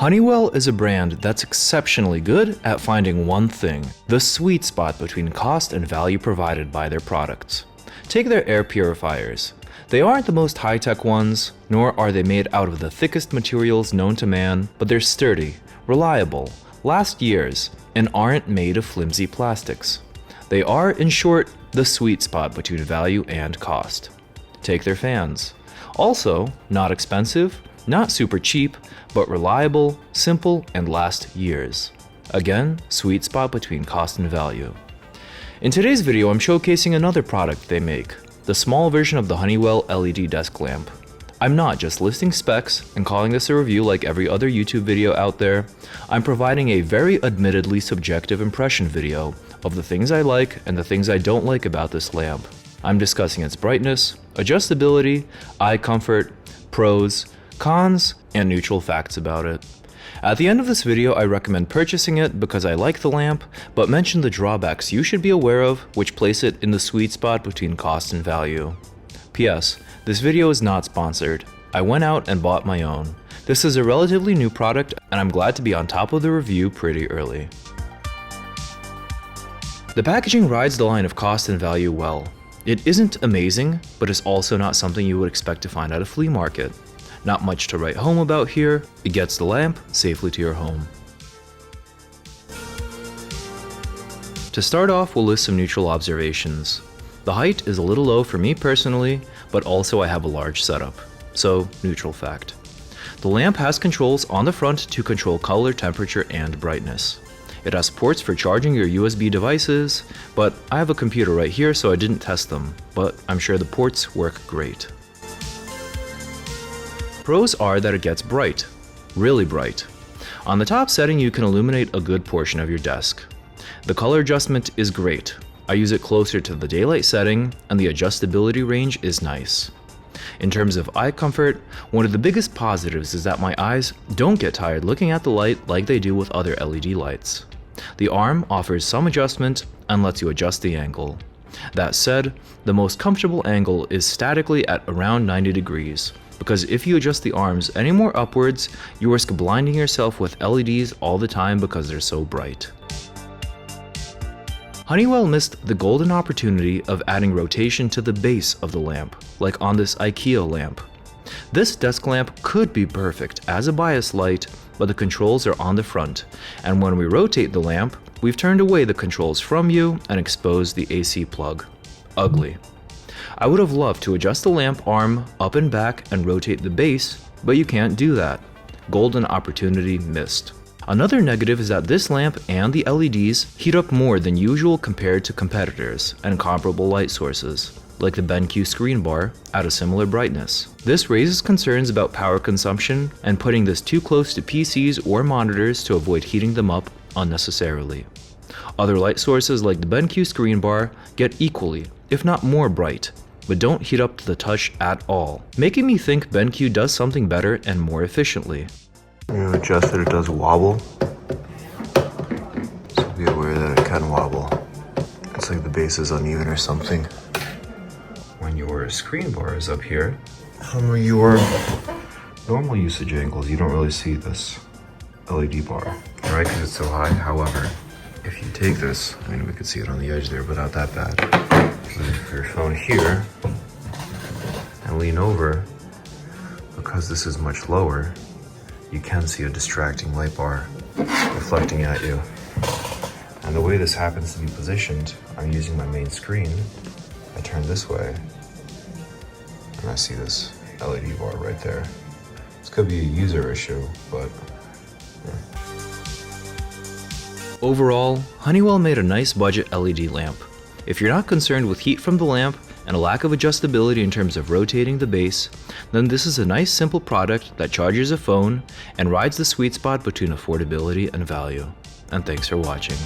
Honeywell is a brand that's exceptionally good at finding one thing, the sweet spot between cost and value provided by their products. Take their air purifiers. They aren't the most high-tech ones, nor are they made out of the thickest materials known to man, but they're sturdy, reliable, last years, and aren't made of flimsy plastics. They are, in short, the sweet spot between value and cost. Take their fans. Also, not expensive, not super cheap, but reliable, simple, and last years. Again, sweet spot between cost and value. In today's video, I'm showcasing another product they make, the small version of the Honeywell LED desk lamp. I'm not just listing specs and calling this a review like every other YouTube video out there. I'm providing a very admittedly subjective impression video of the things I like and the things I don't like about this lamp. I'm discussing its brightness, adjustability, eye comfort, pros, cons, and neutral facts about it. At the end of this video, I recommend purchasing it because I like the lamp, but mention the drawbacks you should be aware of, which place it in the sweet spot between cost and value. P.S. This video is not sponsored. I went out and bought my own. This is a relatively new product, and I'm glad to be on top of the review pretty early. The packaging rides the line of cost and value well. It isn't amazing, but it's also not something you would expect to find at a flea market. Not much to write home about here. It gets the lamp safely to your home. To start off, we'll list some neutral observations. The height is a little low for me personally, but also I have a large setup. So, neutral fact. The lamp has controls on the front to control color, temperature, and brightness. It has ports for charging your USB devices, but I have a computer right here so I didn't test them, but I'm sure the ports work great. Pros are that it gets bright, really bright. On the top setting, you can illuminate a good portion of your desk. The color adjustment is great. I use it closer to the daylight setting, and the adjustability range is nice. In terms of eye comfort, one of the biggest positives is that my eyes don't get tired looking at the light like they do with other LED lights. The arm offers some adjustment and lets you adjust the angle. That said, the most comfortable angle is statically at around 90 degrees. Because if you adjust the arms any more upwards, you risk blinding yourself with LEDs all the time because they're so bright. Honeywell missed the golden opportunity of adding rotation to the base of the lamp, like on this IKEA lamp. This desk lamp could be perfect as a bias light, but the controls are on the front, and when we rotate the lamp, we've turned away the controls from you and exposed the AC plug. Ugly. I would have loved to adjust the lamp arm up and back and rotate the base, but you can't do that. Golden opportunity missed. Another negative is that this lamp and the LEDs heat up more than usual compared to competitors and comparable light sources, like the BENQ screen bar at a similar brightness. This raises concerns about power consumption and putting this too close to PCs or monitors to avoid heating them up unnecessarily. Other light sources like the BENQ screen bar get equally, if not more bright, but don't heat up to the touch at all, making me think BENQ does something better and more efficiently. You adjust it does wobble, so be aware that it can wobble. It's like the base is uneven or something. When your screen bar is up here, from your normal usage angles, you don't really see this LED bar, right? Because it's so high. However, if you take this, I mean, we could see it on the edge there, but not that bad. Put your phone here and lean over, because this is much lower, you can see a distracting light bar reflecting at you. And the way this happens to be positioned, I'm using my main screen. I turn this way and I see this LED bar right there. This could be a user issue, but yeah. Overall, Honeywell made a nice budget LED lamp. If you're not concerned with heat from the lamp and a lack of adjustability in terms of rotating the base, then this is a nice simple product that charges a phone and rides the sweet spot between affordability and value. And thanks for watching.